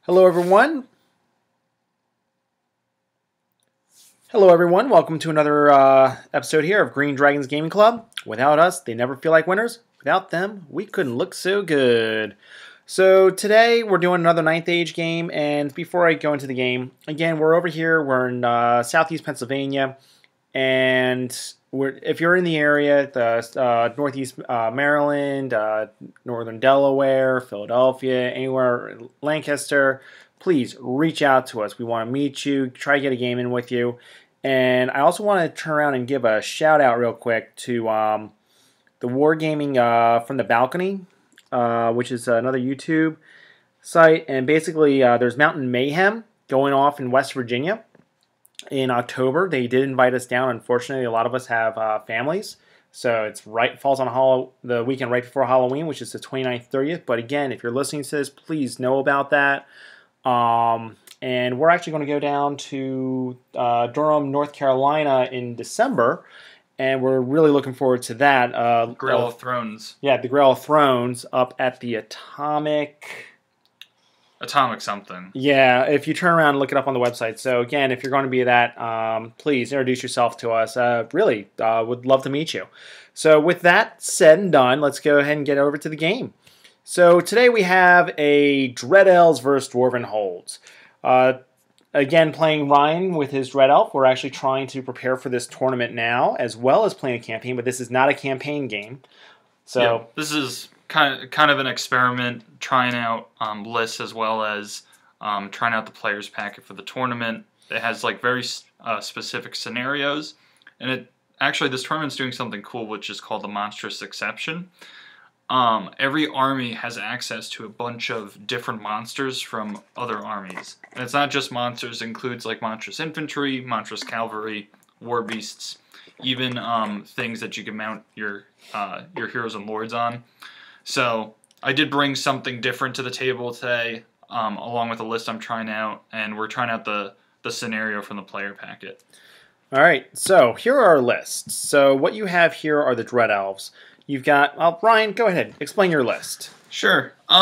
Hello, everyone. Hello, everyone. Welcome to another episode here of Green Dragons Gaming Club. Without us, they never feel like winners. Without them, we couldn't look so good. So today we're doing another 9th Age game, and before I go into the game, again, we're over here. We're in southeast Pennsylvania, and if you're in the area, the northeast Maryland, northern Delaware, Philadelphia, anywhere, Lancaster, please reach out to us. We want to meet you, try to get a game in with you. And I also want to turn around and give a shout out real quick to the Wargaming from the Balcony, which is another YouTube site. And basically, there's Mountain Mayhem going off in West Virginia in October. They did invite us down. Unfortunately, a lot of us have families. So falls on the weekend right before Halloween, which is the 29th, 30th. But again, if you're listening to this, please know about that. And we're actually going to go down to Durham, North Carolina in December, and we're really looking forward to that. Grail of Thrones. Yeah, the Grail of Thrones up at the Atomic something. Yeah, if you turn around and look it up on the website. So again, if you're going to be at that, please introduce yourself to us. Really, would love to meet you. So with that said and done, let's go ahead and get over to the game. So today we have a Dread Elves versus Dwarven Holds. Again, playing Ryan with his Dread Elf. We're actually trying to prepare for this tournament now, as well as playing a campaign, but this is not a campaign game. So yeah, this is kind of an experiment, trying out lists as well as trying out the players packet for the tournament. It has like very specific scenarios, and this tournament's doing something cool, which is called the Monstrous Exception. Every army has access to a bunch of different monsters from other armies. And it's not just monsters, it includes like monstrous infantry, monstrous cavalry, war beasts, even things that you can mount your heroes and lords on. So I did bring something different to the table today, along with a list I'm trying out, and we're trying out the scenario from the player packet. All right, so here are our lists. So what you have here are the Dread Elves. You've got, well, Ryan, go ahead. Explain your list. Sure. So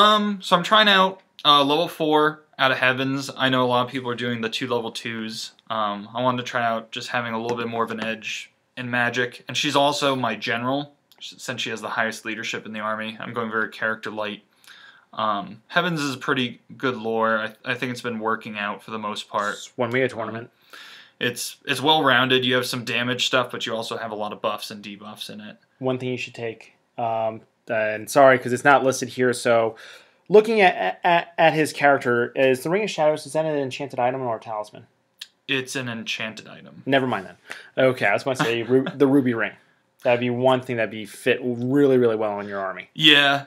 I'm trying out level 4 out of Heavens. I know a lot of people are doing the 2 level 2s. I wanted to try out just having a little bit more of an edge in magic. And she's also my general, since she has the highest leadership in the army. I'm going very character light. Heavens is pretty good lore. I think it's been working out for the most part. It's won me a tournament. It's well-rounded. You have some damage stuff, but you also have a lot of buffs and debuffs in it. One thing you should take, and sorry because it's not listed here, so looking at his character, is the Ring of Shadows, is that an enchanted item or a talisman? It's an enchanted item. Never mind then. Okay, I was going to say the ruby ring. That'd be one thing that'd fit really, really well in your army. Yeah,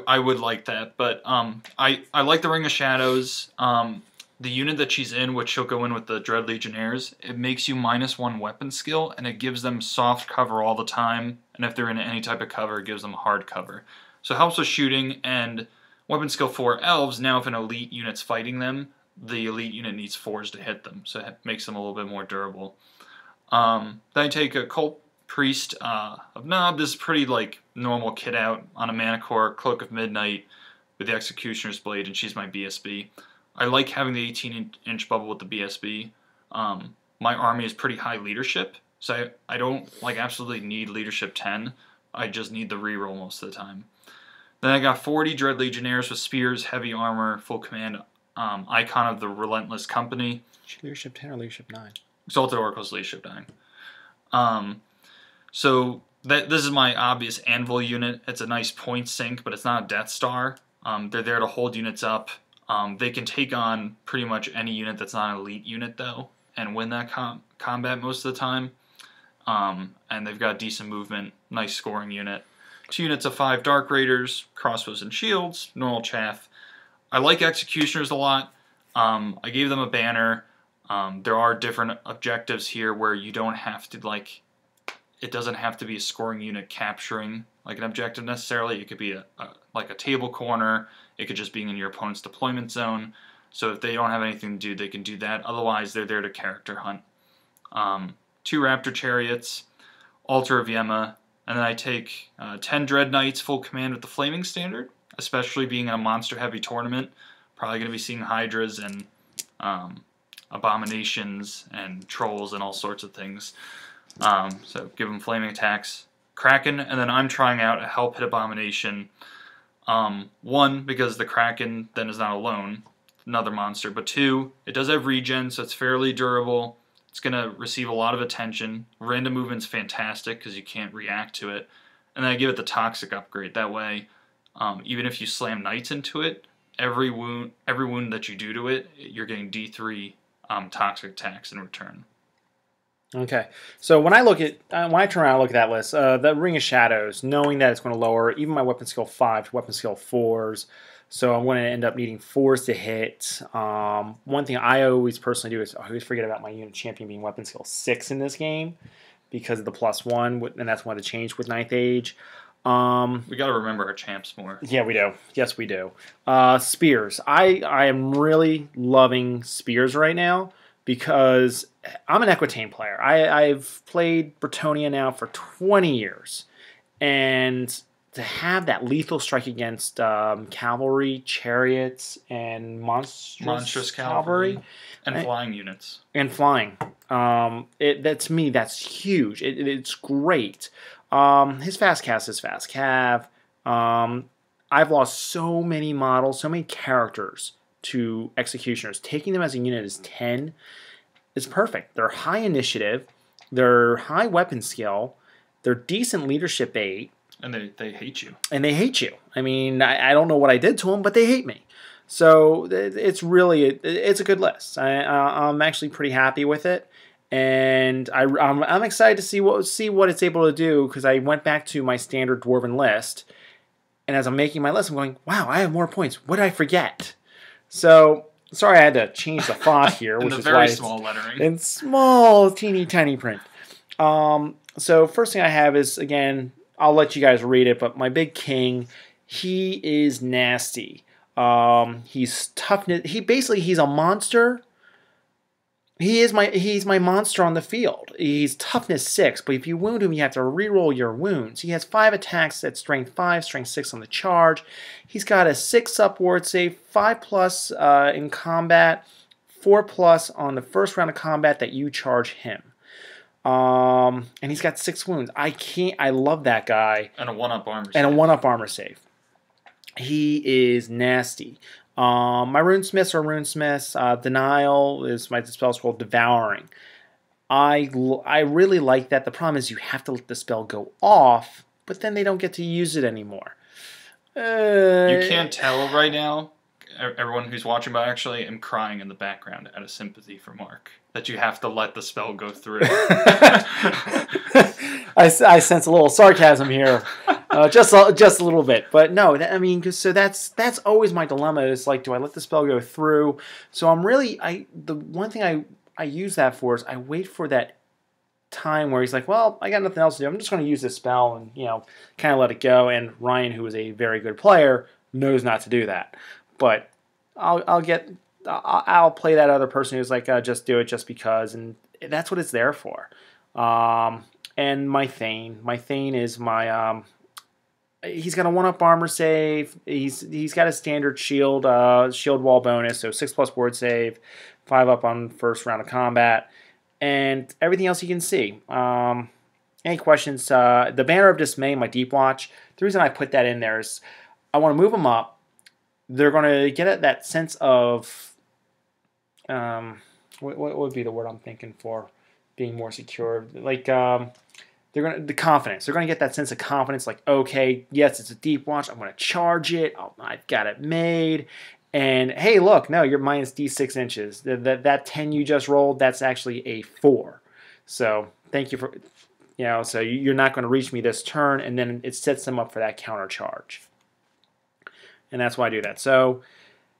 I would like that, but I like the Ring of Shadows. The unit that she's in, which she'll go in with the Dread Legionnaires, it makes you -1 weapon skill, and it gives them soft cover all the time, and if they're in any type of cover, it gives them hard cover. So it helps with shooting, and weapon skill 4 Elves, now if an elite unit's fighting them, the elite unit needs 4s to hit them, so it makes them a little bit more durable. Then I take a Cult Priest of Nob. This is pretty like normal kit out on a Mana Core, Cloak of Midnight with the Executioner's Blade, and she's my BSB. I like having the 18-inch bubble with the BSB. My army is pretty high leadership, so I don't like absolutely need leadership 10. I just need the reroll most of the time. Then I got 40 Dread Legionnaires with spears, heavy armor, full command, icon of the Relentless Company. Leadership 10 or leadership 9? Exalted Oracle's leadership 9. So this is my obvious Anvil unit. It's a nice point sink, but it's not a Death Star. They're there to hold units up. They can take on pretty much any unit that's not an elite unit, though, and win that combat most of the time. And they've got decent movement, nice scoring unit. 2 units of 5 Dark Raiders, crossbows and shields, normal chaff. I like Executioners a lot. I gave them a banner. There are different objectives here where you don't have to, it doesn't have to be a scoring unit capturing like an objective necessarily. It could be like a table corner. It could just be in your opponent's deployment zone. So if they don't have anything to do, they can do that. Otherwise, they're there to character hunt. 2 Raptor Chariots, Altar of Yema, and then I take 10 Dread Knights full command with the Flaming Standard, especially being in a monster-heavy tournament. probably going to be seeing Hydras and Abominations and Trolls and all sorts of things. So give them flaming attacks. Kraken, and then I'm trying out a Help Hit Abomination. One, because the Kraken then is not alone, another monster, but two, it does have regen, so it's fairly durable. It's going to receive a lot of attention. Random movement's fantastic because you can't react to it. And then I give it the Toxic upgrade. That way, even if you slam Knights into it, every wound that you do to it, you're getting D3 Toxic attacks in return. Okay, so when I turn around and look at that list, the Ring of Shadows, knowing that it's going to lower even my weapon skill 5 to weapon skill 4s, so I'm going to end up needing 4s to hit. One thing I always personally do is I always forget about my unit champion being weapon skill 6 in this game because of the +1, and that's one of the change with Ninth Age. We got to remember our champs more. Yeah, we do. Yes, we do. Spears. I am really loving Spears right now, because I'm an Equitane player. I've played Bretonnia now for 20 years. And to have that lethal strike against cavalry, chariots, and monstrous cavalry. And flying units. And flying. To me, that's huge. It's great. His fast cast is fast cav. I've lost so many models, so many characters to executioners. Taking them as a unit is 10 is perfect. They're high initiative, they're high weapon skill, they're decent leadership 8. And they hate you. And they hate you. I mean, I don't know what I did to them, but they hate me. So it's a good list. I'm actually pretty happy with it. And I'm excited to see what it's able to do, because I went back to my standard Dwarven list. And as I'm making my list, I'm going, wow, I have more points. What did I forget? So, sorry I had to change the font here. which is very small lettering. In small, teeny, tiny print. So, first thing I have is, again, I'll let you guys read it, but my big king, he is nasty. He's toughness. He's a monster. He's my monster on the field. He's toughness 6, but if you wound him, you have to reroll your wounds. He has 5 attacks at strength 5, strength 6 on the charge. He's got a 6 up ward save, 5+ in combat, 4+ on the first round of combat that you charge him. And he's got 6 wounds. I love that guy. And a 1-up armor save. And a 1-up armor save. He is nasty. My runesmiths are runesmiths. Denial is my spell called Devouring. I really like that. The problem is you have to let the spell go off, but then they don't get to use it anymore. You can't tell right now, everyone who's watching, but actually I'm crying in the background out of sympathy for Mark, that you have to let the spell go through. I sense a little sarcasm here, just a little bit, but no, so that's always my dilemma. Is like, do I let the spell go through? So the one thing I use that for is I wait for that time where he's like, well, I got nothing else to do. I'm just going to use this spell and kind of let it go. And Ryan, who is a very good player, knows not to do that, but I'll play that other person who's like, just do it just because, and that's what it's there for. And my Thane is my he's got a 1-up armor save. He's got a standard shield wall bonus, so 6+ ward save, 5-up on first round of combat, and everything else you can see. Any questions? The Banner of Dismay, my Deep Watch. The reason I put that in there is I want to move them up. They're going to get at that sense of what would be the word I'm thinking for being more secure? Like the confidence. They're going to get that sense of confidence. Like, okay, yes, it's a Deep Watch. I'm going to charge it. I've got it made. And hey, look, no, you're minus D6 inches. That 10 you just rolled, that's actually a 4. So thank you for, so you're not going to reach me this turn, and then it sets them up for that counter charge. And that's why I do that. So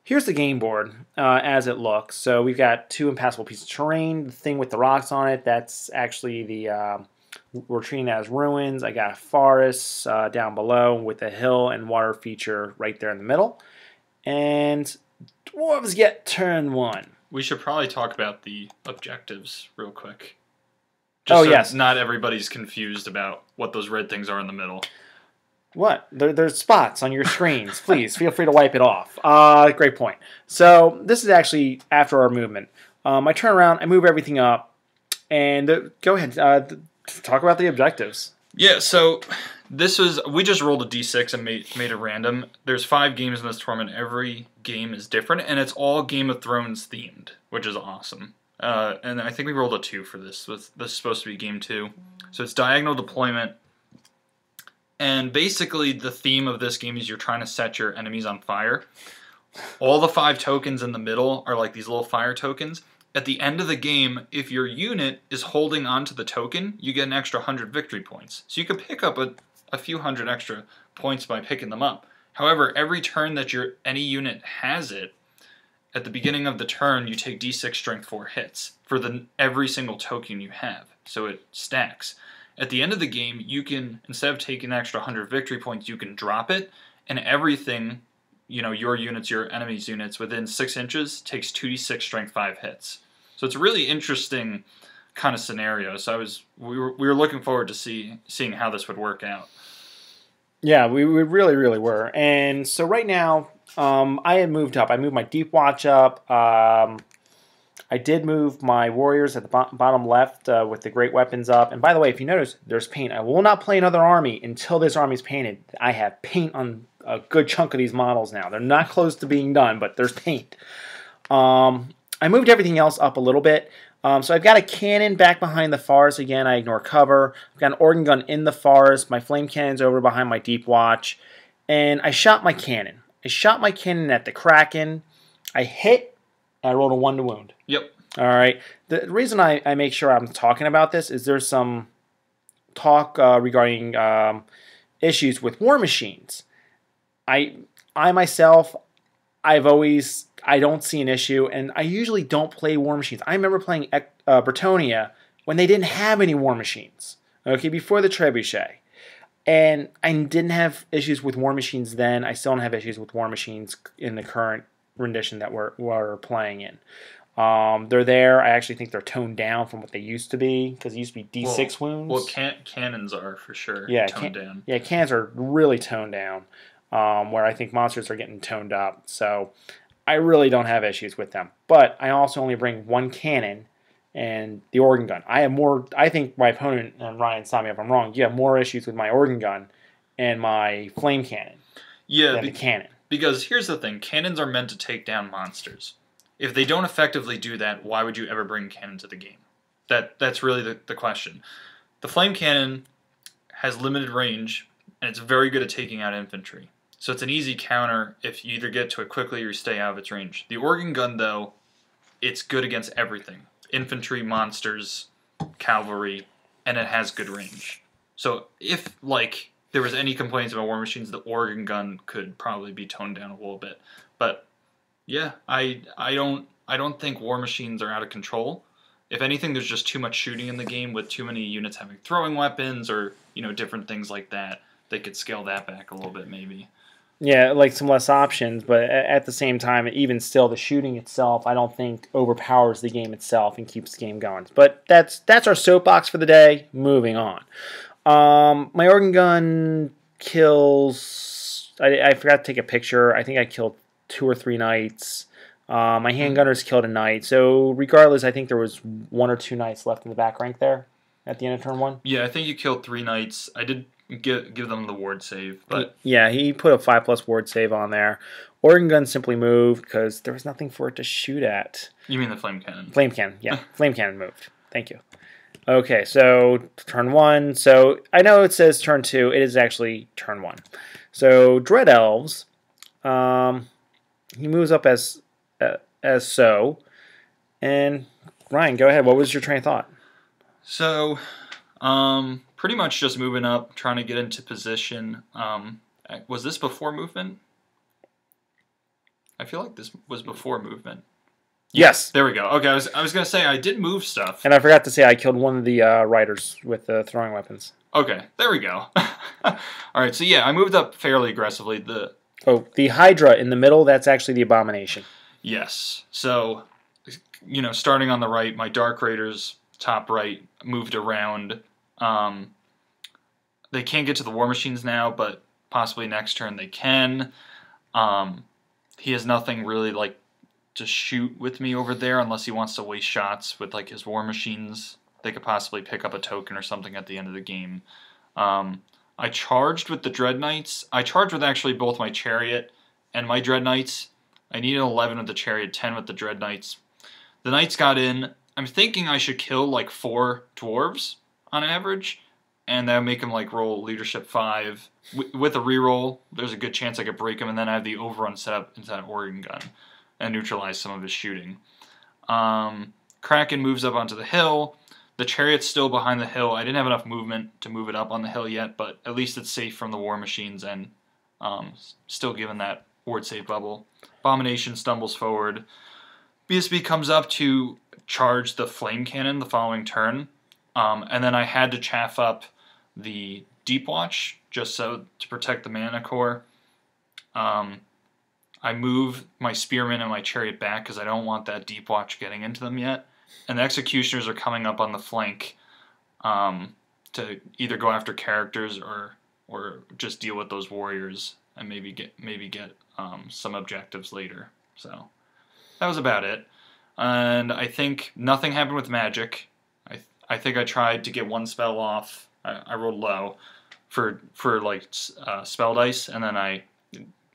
here's the game board as it looks. So we've got 2 impassable pieces of terrain. The thing with the rocks on it, that's actually we're treating that as ruins. I got a forest down below with a hill and water feature right there in the middle. And dwarves get turn 1. We should probably talk about the objectives real quick. Yes. Not everybody's confused about what those red things are in the middle. What? There's spots on your screens. Please feel free to wipe it off. Great point. So this is actually after our movement. I turn around, I move everything up, and go ahead. Talk about the objectives. Yeah, so we just rolled a d6 and made it random. There's 5 games in this tournament. Every game is different, and it's all Game of Thrones themed, which is awesome. And I think we rolled a 2 for this. This is supposed to be game 2. So it's diagonal deployment. And basically the theme of this game is you're trying to set your enemies on fire. All the 5 tokens in the middle are like these little fire tokens. At the end of the game, if your unit is holding onto the token, you get an extra 100 victory points. So you could pick up a few hundred extra points by picking them up. However, every turn that any unit has it, at the beginning of the turn, you take d6 strength 4 hits for every single token you have. So it stacks. At the end of the game, you can, instead of taking an extra 100 victory points, you can drop it, and everything, your units, your enemy's units, within 6 inches takes 2d6 strength 5 hits. So it's a really interesting kind of scenario. So we were looking forward to seeing how this would work out. Yeah, we really, really were. And so right now, I had moved up. I moved my Deep Watch up. I did move my warriors at the bottom left with the great weapons up. And by the way, if you notice, there's paint. I will not play another army until this army's painted. I have paint on a good chunk of these models now. They're not close to being done, but there's paint. I moved everything else up a little bit. So I've got a cannon back behind the forest. Again, I ignore cover. I've got an organ gun in the forest. My flame cannon's over behind my Deep Watch. And I shot my cannon. I shot my cannon at the Kraken. I hit, and I rolled a 1 to wound. Yep. All right. The reason I make sure I'm talking about this is there's some talk regarding issues with war machines. I myself, I don't see an issue, and I usually don't play war machines. I remember playing Bretonia when they didn't have any war machines, okay, before the Trebuchet. And I didn't have issues with war machines then. I still don't have issues with war machines in the current rendition that we're playing in. They're there. I actually think they're toned down from what they used to be, because it used to be D6 wounds. Well, cannons are for sure toned down. Yeah, cannons are really toned down, where I think monsters are getting toned up. So I really don't have issues with them. But I also only bring 1 cannon and the organ gun. I think my opponent, and Ryan, stop me if I'm wrong, you have more issues with my organ gun and my flame cannon than the cannon. Because here's the thing. Cannons are meant to take down monsters. If they don't effectively do that, why would you ever bring cannon to the game? That's really the question. The flame cannon has limited range, and it's very good at taking out infantry. So it's an easy counter if you either get to it quickly or you stay out of its range. The organ gun, though, it's good against everything. Infantry, monsters, cavalry, and it has good range. So if, there was any complaints about war machines, the organ gun could probably be toned down a little bit. But yeah, I don't think war machines are out of control. If anything, there's just too much shooting in the game with too many units having throwing weapons or different things like that. They could scale that back a little bit, maybe. Yeah, like some less options, but at the same time, even still, the shooting itself, I don't think overpowers the game itself and keeps the game going. But that's our soapbox for the day. Moving on. My organ gun kills. I forgot to take a picture. I think I killed 2 or 3 knights. My handgunners killed a knight. So regardless, I think there was 1 or 2 knights left in the back rank there at the end of turn 1. Yeah, I think you killed 3 knights. I did give them the ward save, but yeah, he put a 5+ ward save on there. Organ gun simply moved because there was nothing for it to shoot at. You mean the flame cannon? Flame cannon, yeah. Flame cannon moved. Thank you. Okay, so turn 1. So I know it says turn 2. It is actually turn 1. So Dread Elves, he moves up as so. And Ryan, go ahead. What was your train of thought? So, pretty much just moving up, trying to get into position. Was this before movement? I feel like this was before movement. Yes. There we go. Okay, I was going to say I did move stuff. And I forgot to say I killed one of the riders with the throwing weapons. Okay, there we go. All right, so yeah, I moved up fairly aggressively. The Hydra in the middle, that's actually the Abomination. Yes. So, starting on the right, my Dark Raiders, top right, moved around. They can't get to the war machines now, but possibly next turn they can. He has nothing really like to shoot with me over there unless he wants to waste shots with like his war machines. They could possibly pick up a token or something at the end of the game. I charged with the Dread Knights. I charged with actually both my Chariot and my Dread Knights. I needed 11 with the Chariot, 10 with the Dread Knights. The Knights got in. I'm thinking I should kill like 4 Dwarves on average, and that would make him like roll Leadership 5. With a reroll, there's a good chance I could break him, and then I have the overrun set up into that Organ Gun and neutralize some of his shooting. Kraken moves up onto the hill. The Chariot's still behind the hill. I didn't have enough movement to move it up on the hill yet, but at least it's safe from the war machines and still given that ward save bubble. Abomination stumbles forward. BSB comes up to charge the Flame Cannon the following turn, and then I had to chaff up the Deep Watch just so to protect the mana core. I move my Spearman and my Chariot back because I don't want that Deep Watch getting into them yet. And the Executioners are coming up on the flank to either go after characters or just deal with those warriors and maybe get some objectives later. So that was about it. And I think nothing happened with magic. I think I tried to get one spell off. I rolled low for like spell dice, and then I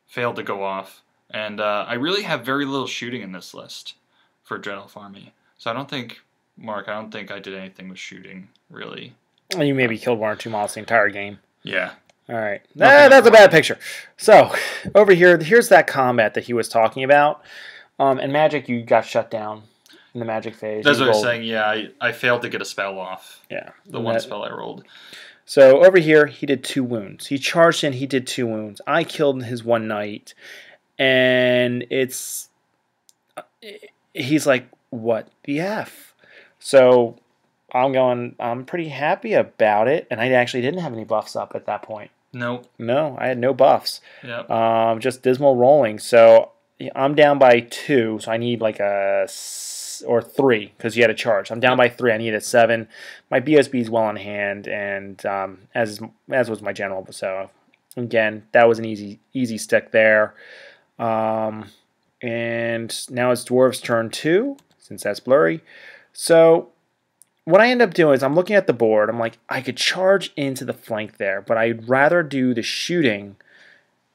failed to go off. And I really have very little shooting in this list for Dread Elf Army. So I don't think I did anything with shooting, really. You maybe killed 1 or 2 models the entire game. Yeah. All right. That's a bad picture. So, over here, here's that combat that he was talking about. And Magic, you got shut down in the Magic phase. That's what I was saying. Yeah, I failed to get a spell off. Yeah. The one spell I rolled. So, over here, he did 2 wounds. He charged in, he did 2 wounds. I killed his 1 knight. And he's like, what the F? So I'm pretty happy about it, and I actually didn't have any buffs up at that point. Nope. No, I had no buffs. Yep. Just dismal rolling. So I'm down by 2, so I need like or 3 because you had a charge. I'm down by 3. I need a 7. My BSB is well in hand, and as was my general. So again, that was an easy stick there. And now it's Dwarves turn 2, since that's blurry. So what I end up doing is I'm looking at the board. I'm like, I could charge into the flank there, but I'd rather do the shooting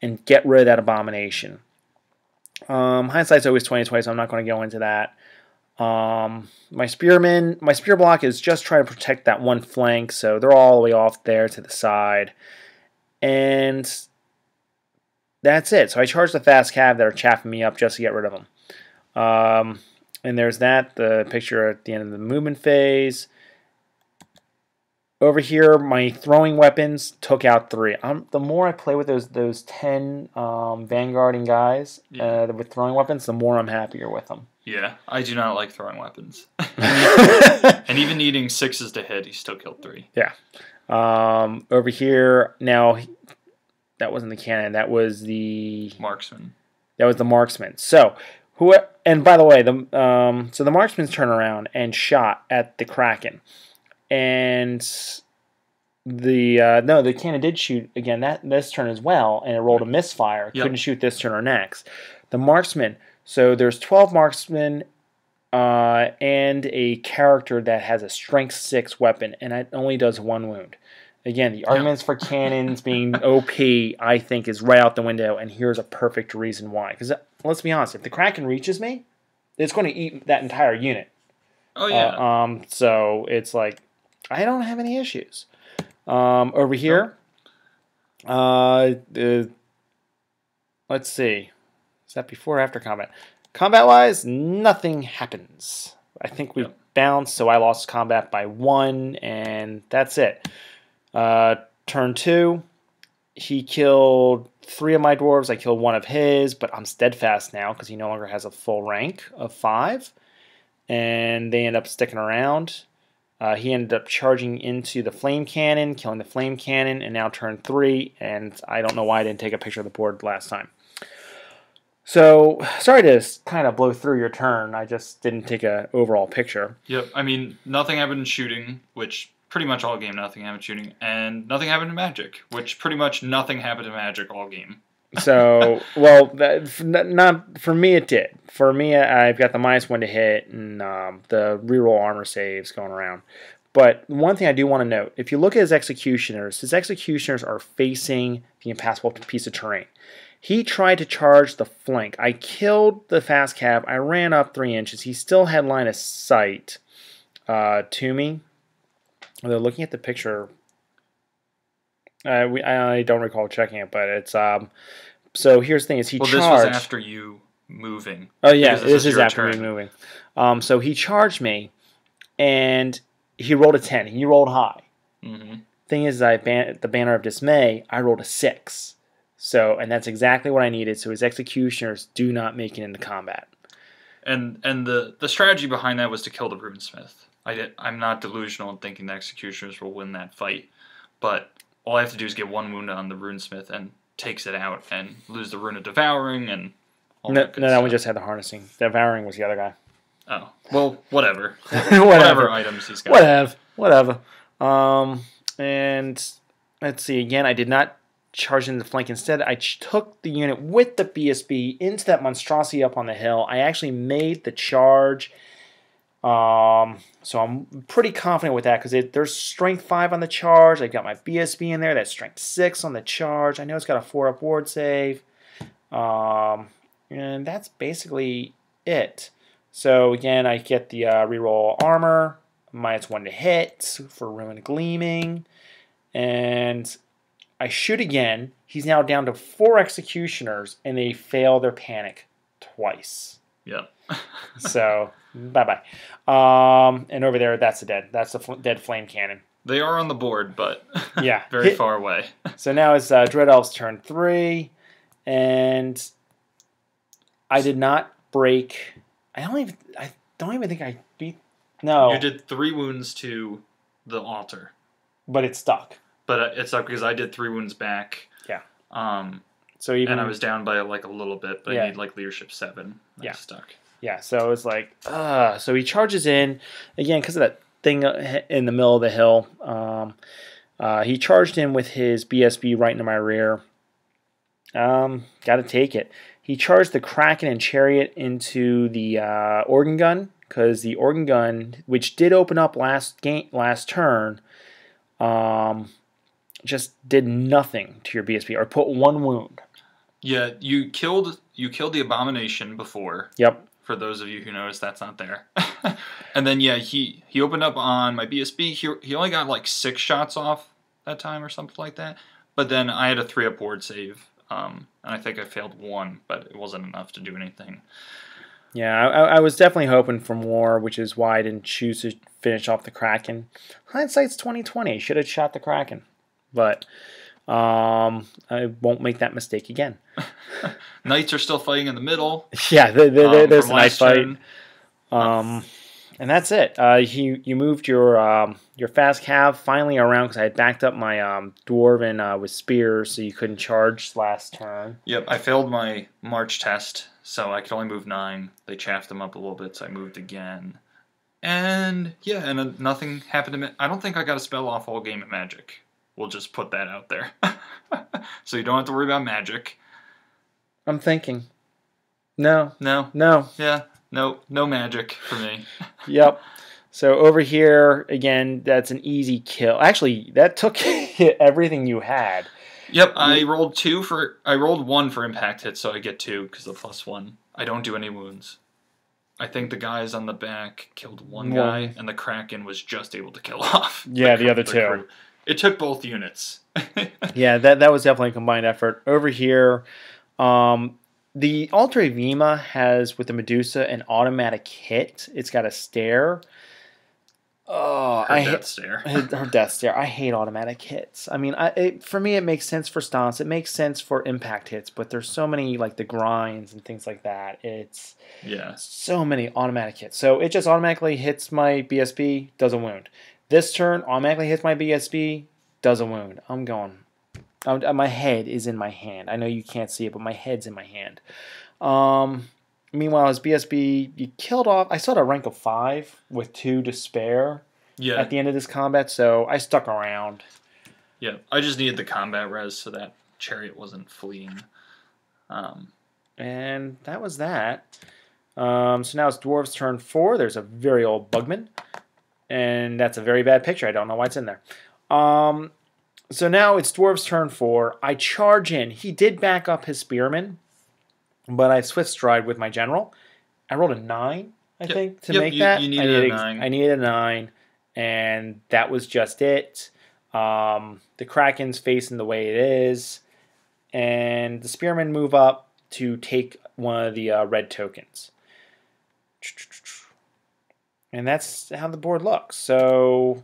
and get rid of that Abomination. Hindsight's always 20/20, so I'm not going to go into that. My spear block is just trying to protect that one flank, so they're all the way off there to the side. And that's it. So I charge the fast cav that are chaffing me up just to get rid of them. And there's that, the picture at the end of the movement phase. Over here, my throwing weapons took out 3. The more I play with those 10 vanguarding guys with throwing weapons, the more I'm happier with them. Yeah, I do not like throwing weapons. And even needing 6s to hit, he still killed 3. Yeah. Over here, now, that wasn't the cannon. That was the Marksman. That was the marksman. So, and by the way, so the marksman's turned around and shot at the Kraken. And the cannon did shoot again this turn as well, and it rolled a misfire. Yep. Couldn't shoot this turn or next. The marksman. So there's 12 marksmen and a character that has a strength 6 weapon, and it only does 1 wound. Again, the arguments for cannons being OP, I think, is right out the window, and here's a perfect reason why. Because let's be honest, if the Kraken reaches me, it's going to eat that entire unit. Oh yeah. So it's like I don't have any issues. Over here, let's see. Is that before or after combat? Combat-wise, nothing happens. I think we bounced, so I lost combat by 1, and that's it. Turn 2, he killed 3 of my dwarves. I killed 1 of his, but I'm steadfast now because he no longer has a full rank of 5. And they end up sticking around. He ended up charging into the flame cannon, killing the flame cannon, and now turn 3. And I don't know why I didn't take a picture of the board last time. So, sorry to kind of blow through your turn. I just didn't take an overall picture. Yep. I mean, nothing happened in shooting, which pretty much all game nothing happened shooting, and nothing happened to magic, which pretty much nothing happened to magic all game. So, well, not for me. It did. For me, I've got the -1 to hit and the reroll armor saves going around. But one thing I do want to note: if you look at his executioners are facing the impassable piece of terrain. He tried to charge the flank. I killed the fast cab. I ran up 3 inches. He still had line of sight to me. Although looking at the picture, I don't recall checking it, but it's so here's the thing: is he charged? Well, this was after you moving. Oh yeah, this is after me moving. So he charged me, and he rolled a 10. He rolled high. Mm-hmm. Thing is, the Banner of Dismay, I rolled a 6. So, and that's exactly what I needed. So his executioners do not make it into combat. And the strategy behind that was to kill the runesmith. I'm not delusional in thinking the executioners will win that fight, but all I have to do is get 1 wound on the runesmith and takes it out and lose the rune of devouring and all that good that stuff. one just had the harnessing. Devouring was the other guy. Oh, well, whatever. Whatever items he's got. Whatever. And let's see. Again, I did not charge into the flank. Instead, I took the unit with the BSB into that monstrosity up on the hill. I actually made the charge. So I'm pretty confident with that because there's strength 5 on the charge. I got my BSB in there. That's strength 6 on the charge. I know it's got a 4-up ward save. And that's basically it. So again, I get the reroll armor, -1 to hit for Ruin Gleaming, and I shoot again. He's now down to 4 executioners, and they fail their panic twice. Yep. So bye-bye. And over there, that's the dead flame cannon. They are on the board, but yeah, very far away. So now it's Dread Elves turn 3, and I did not break. I don't even think I beat. No, you did 3 wounds to the altar, but it stuck. But it stuck because I did 3 wounds back. Yeah. So even and I was down by like a little bit, but I need like leadership 7. Yeah. Stuck. Yeah. So it's like, so he charges in again because of that thing in the middle of the hill. He charged in with his BSB right into my rear. Got to take it. He charged the Kraken and Chariot into the organ gun because the organ gun, which did open up last turn, just did nothing to your BSB or put 1 wound. Yeah, you killed the Abomination before. Yep. For those of you who noticed, that's not there. And then yeah, he opened up on my BSB. He only got like 6 shots off that time or something like that. But then I had a 3-up ward save. And I think I failed 1, but it wasn't enough to do anything. Yeah, I was definitely hoping for more, which is why I didn't choose to finish off the Kraken. Hindsight's 20/20. Should have shot the Kraken, but I won't make that mistake again. Knights are still fighting in the middle. Yeah, there's a nice fight. Turn. And that's it. You moved your fast cav finally around because I had backed up my Dwarven with spears, so you couldn't charge last turn. Yep, I failed my March test, so I could only move 9. They chaffed them up a little bit, so I moved again. And yeah, and nothing happened to me. I don't think I got a spell off all game at Magic. We'll just put that out there. So you don't have to worry about Magic. I'm thinking. No. Yeah. No magic for me. Yep. So over here, again, that's an easy kill. Actually, that took everything you had. Yep, I rolled 1 for impact hits, so I get 2 because of +1. I don't do any wounds. I think the guys on the back killed 1 guy, and the Kraken was just able to kill off. Yeah, the other 2. Crew. It took both units. Yeah, that was definitely a combined effort. Over here, the Altar of Vima has, with the Medusa, an automatic hit. It's got a stare. Oh, death stare. Her death stare. I hate automatic hits. I mean, for me, it makes sense for stomps. It makes sense for impact hits, but there's so many, like the grinds and things like that. It's so many automatic hits. So it just automatically hits my BSB, does a wound. This turn, automatically hits my BSB, does a wound. I'm going. My head is in my hand. I know you can't see it, but my head's in my hand. Meanwhile, his BSB, you killed off. I saw a rank of 5 with 2 to spare. Yeah. at the end of this combat, so I stuck around. Yeah. I just needed the combat res so that chariot wasn't fleeing. And that was that. So now it's Dwarves turn 4. There's a very old Bugman. And that's a very bad picture. I don't know why it's in there. So now it's Dwarves turn 4. I charge in. He did back up his Spearman, but I Swift Stride with my General. I rolled a 9, I think, to make that. You needed a 9. I needed a 9, and that was just it. The Kraken's facing the way it is, and the Spearmen move up to take one of the red tokens. And that's how the board looks. So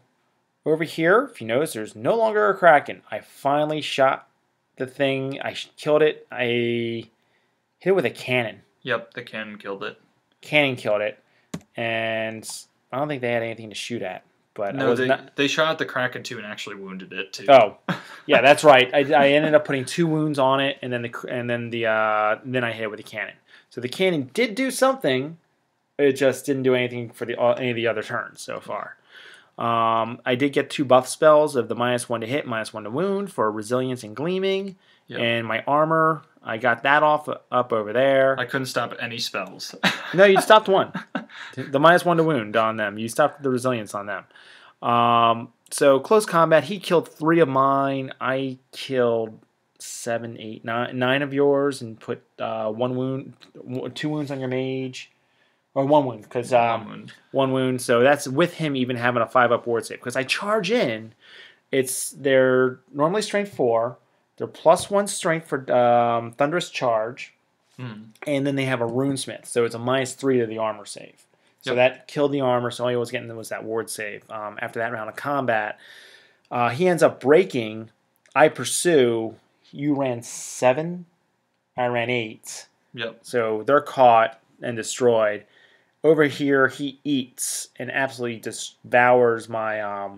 over here, if you notice, there's no longer a Kraken. I finally shot the thing. I killed it. I hit it with a cannon. Yep, the cannon killed it. Cannon killed it. And I don't think they had anything to shoot at. But no, they shot at the Kraken too and actually wounded it too. Oh, yeah, that's right. I ended up putting 2 wounds on it, and then then I hit it with a cannon. So the cannon did do something. It just didn't do anything for any of the other turns so far. I did get 2 buff spells of the -1 to hit, -1 to wound for resilience and gleaming. Yep. And my armor, I got that up over there. I couldn't stop any spells. No, you stopped one. The -1 to wound on them. You stopped the resilience on them. So close combat, he killed 3 of mine. I killed 7, 8, 9 of yours and put 1 wound, 2 wounds on your mage. Or 1 wound, because 1 wound. So that's with him even having a 5-up ward save. Because I charge in, they're normally strength 4. They're +1 strength for Thunderous Charge. And then they have a Runesmith. So it's a -3 to the armor save. So that killed the armor, so all he was getting was that ward save. After that round of combat, he ends up breaking. I pursue. You ran 7. I ran 8. Yep. So they're caught and destroyed. Over here, he eats and absolutely devours my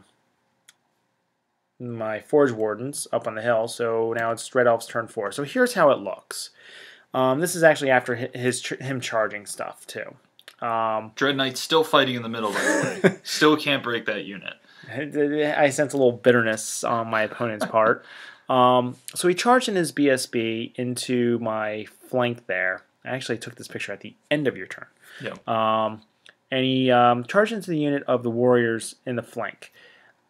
my Forge Wardens up on the hill. So now it's Red Elves turn 4. So here's how it looks. This is actually after him charging stuff too. Dread Knight's still fighting in the middle, by the way. Still can't break that unit. I sense a little bitterness on my opponent's part. So he charged in his BSB into my flank there. I actually took this picture at the end of your turn. Yep. And he charged into the unit of the warriors in the flank.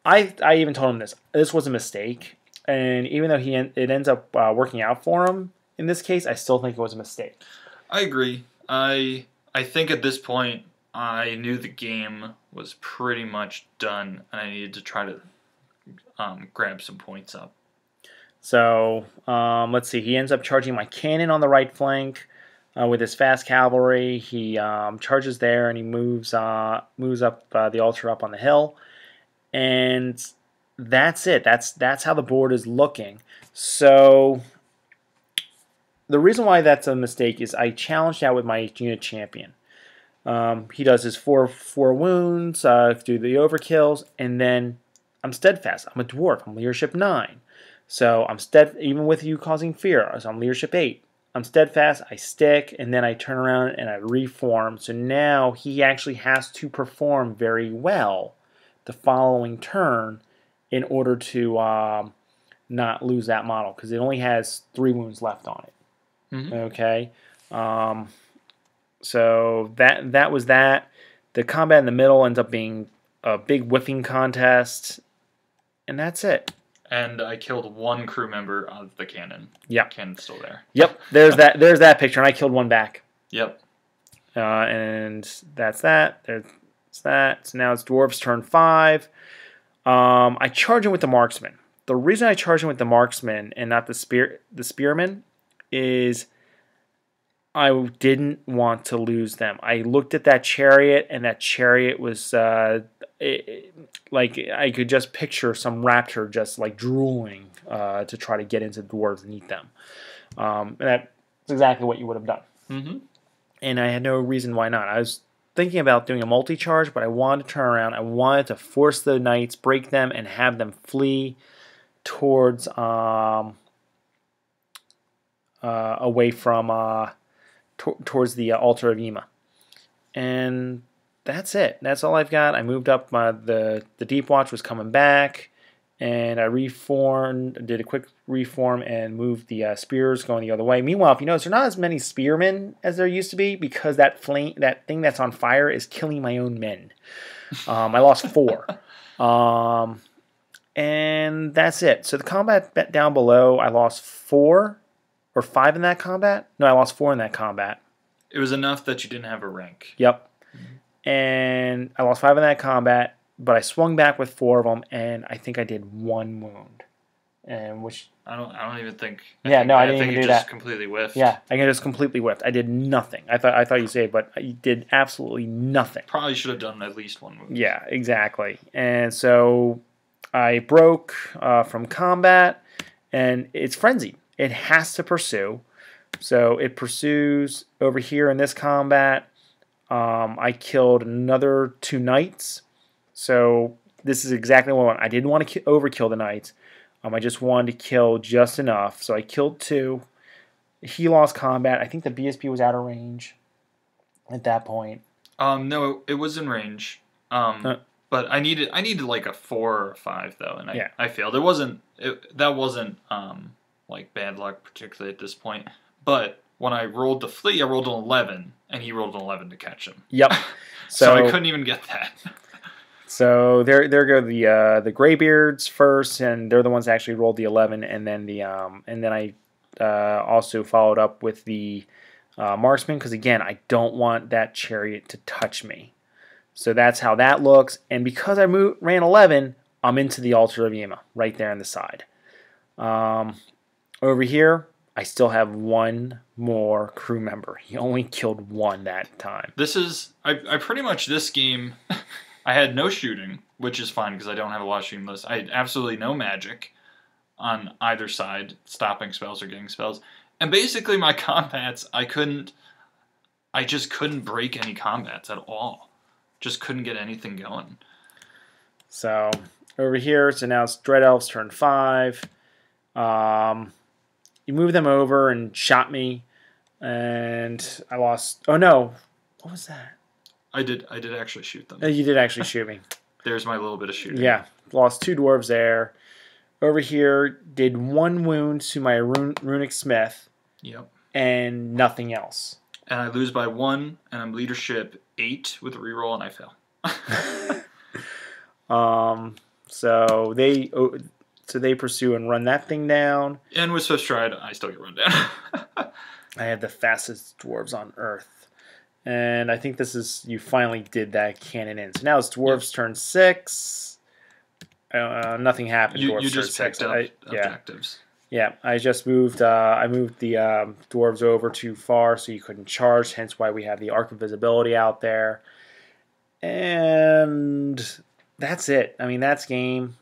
I even told him this was a mistake. And even though it ends up working out for him in this case, I still think it was a mistake. I agree. I think at this point, I knew the game was pretty much done, and I needed to try to grab some points up. So, let's see. He ends up charging my cannon on the right flank with his fast cavalry. He charges there, and he moves up the altar up on the hill. And that's it. That's how the board is looking. So the reason why that's a mistake is I challenged out with my unit champion. He does his 4 wounds, do the overkills, and then I'm steadfast. I'm a dwarf. I'm leadership 9. So I'm even with you causing fear. So I'm leadership 8. I'm steadfast, I stick, and then I turn around and I reform. So now he actually has to perform very well the following turn in order to not lose that model, because it only has 3 wounds left on it. Mm-hmm. Okay, so that was that. The combat in the middle ends up being a big whiffing contest, and that's it. And I killed 1 crew member of the cannon. Yep. Cannon's still there. Yep. There's that picture, and I killed 1 back. Yep. And that's that. There's that. So now it's Dwarves turn 5. I charge him with the marksman. The reason I charge him with the marksman and not the spearman is I didn't want to lose them. I looked at that chariot, and that chariot was like I could just picture some raptor just like drooling to try to get into the dwarves and eat them. And that's exactly what you would have done. Mm-hmm. And I had no reason why not. I was thinking about doing a multi-charge, but I wanted to turn around. I wanted to force the knights, break them, and have them flee towards away from towards the altar of Yima. And that's it. That's all I've got. I moved up. The Deep Watch was coming back, and I reformed, did a quick reform, and moved the spears going the other way. Meanwhile, if you notice, there are not as many spearmen as there used to be because that thing that's on fire is killing my own men. I lost 4. And that's it. So the combat down below, I lost 4 or 5 in that combat. No, I lost 4 in that combat. It was enough that you didn't have a rank. Yep. And I lost 5 in that combat, but I swung back with 4 of them, and I think I did 1 wound. And which I don't even think. I didn't even do that. Just completely whiffed. Yeah, I just completely whiffed. I did nothing. I thought you saved, but I did absolutely nothing. Probably should have done at least 1 wound. Yeah, exactly. And so I broke from combat, and it's frenzied. It has to pursue. So it pursues over here in this combat. I killed another 2 knights. So this is exactly what I want. I didn't want to overkill the knights. I just wanted to kill just enough. So I killed 2. He lost combat. I think the BSB was out of range at that point. No, it was in range. But I needed like a 4 or a 5 though, and I failed. That wasn't like bad luck particularly at this point. But when I rolled the flee, I rolled an 11, and he rolled an 11 to catch him. Yep. So I couldn't even get that. So there go the Greybeards first, and they're the ones that actually rolled the 11, and then I also followed up with the marksman because again I don't want that chariot to touch me. So that's how that looks, and because I ran 11, I'm into the altar of Yima right there on the side. Over here, I still have 1 more crew member. He only killed 1 that time. I pretty much this game. I had no shooting, which is fine because I don't have a lot of shooting list. I had absolutely no magic on either side, stopping spells or getting spells. And basically my combats, I just couldn't break any combats at all. Just couldn't get anything going. So over here, so now it's Dread Elves turn 5. You move them over and shot me, and I lost. Oh no, what was that? I did actually shoot them. You did actually shoot me. There's my little bit of shooting. Yeah, lost 2 dwarves there. Over here, did 1 wound to my runic smith. Yep. And nothing else. And I lose by 1, and I'm leadership 8 with a reroll, and I fail. So they pursue and run that thing down. And with Swift Stride, I still get run down. I have the fastest dwarves on Earth. And I think you finally did that cannon in. So now it's dwarves turn 6. Nothing happened. You just picked up objectives. Yeah, I just moved. I moved the dwarves over too far, so you couldn't charge. Hence why we have the arc of visibility out there. And that's it. I mean, that's game.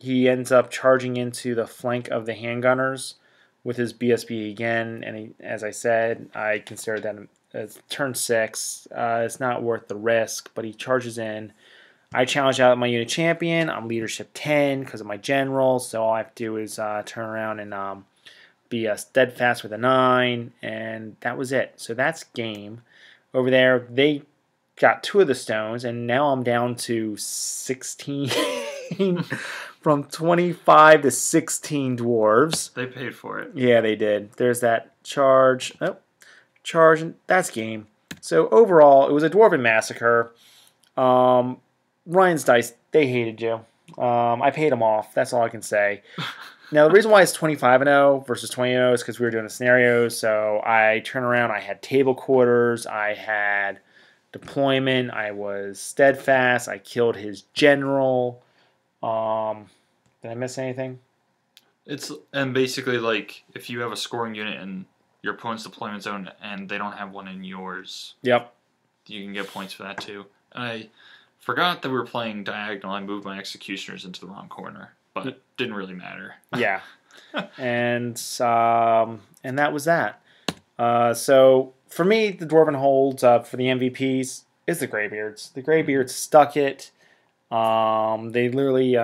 He ends up charging into the flank of the handgunners with his BSB again. And as I said, I consider that as turn 6. It's not worth the risk, but he charges in. I challenge out my unit champion. I'm leadership 10 because of my general, so all I have to do is turn around and be steadfast with a 9, and that was it. So that's game. Over there, they got 2 of the stones, and now I'm down to 16 from 25 to 16 dwarves. They paid for it. Yeah, they did. There's that charge. Oh, charge, and that's game. So overall, it was a Dwarven massacre. Ryan's Dice, they hated you. I paid them off. That's all I can say. Now, the reason why it's 25-0 versus 20-0 is because we were doing the scenarios. So I turned around. I had table quarters. I had deployment. I was steadfast. I killed his general. Did I miss anything? And basically, like, if you have a scoring unit in your opponent's deployment zone and they don't have one in yours, yep, you can get points for that too. I forgot that we were playing diagonal. I moved my executioners into the wrong corner, but it didn't really matter. Yeah, and that was that. So for me, the Dwarven holds for the MVPs is the Greybeards. The Greybeards stuck it. They literally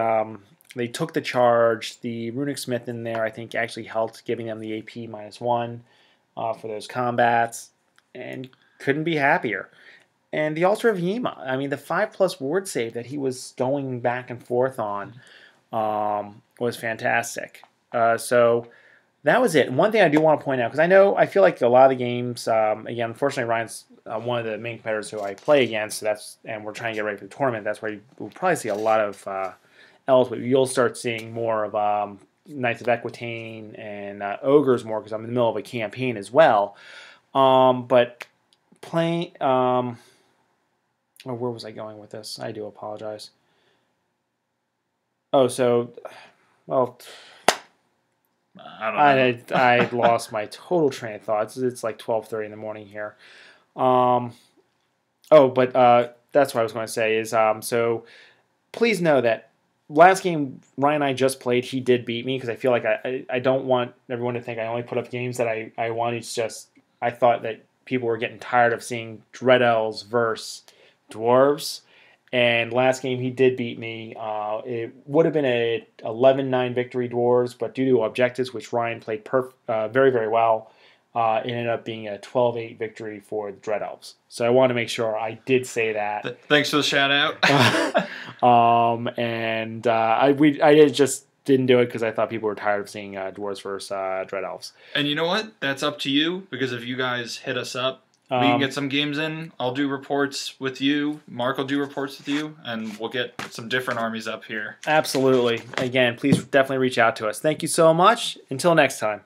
they took the charge. The Runic Smith in there, I think, actually helped giving them the AP-1 for those combats, and couldn't be happier. And the Altar of Yima. I mean, the 5+ ward save that he was going back and forth on was fantastic. So that was it. And one thing I do want to point out, because I feel like a lot of the games, again, unfortunately, Ryan's one of the main competitors who I play against, so and we're trying to get ready for the tournament. That's where we'll probably see a lot of elves, but you'll start seeing more of Knights of Equitaine and Ogres more, because I'm in the middle of a campaign as well. But playing... where was I going with this? I do apologize. Oh, so... Well... I lost my total train of thought. It's like 12:30 in the morning here. That's what I was going to say is so please know that last game Ryan and I just played, he did beat me, because I feel like I don't want everyone to think I only put up games that I won. It's just I thought that people were getting tired of seeing Dread Elves versus Dwarves. And last game he did beat me. It would have been a 11-9 victory Dwarves, but due to objectives, which Ryan played very, very well, it ended up being a 12-8 victory for the Dread Elves. So I wanted to make sure I did say that. Thanks for the shout out. I just didn't do it because I thought people were tired of seeing Dwarves versus Dread Elves. And you know what? That's up to you, because if you guys hit us up, we can get some games in. I'll do reports with you. Mark will do reports with you, and we'll get some different armies up here. Absolutely. Again, please definitely reach out to us. Thank you so much. Until next time.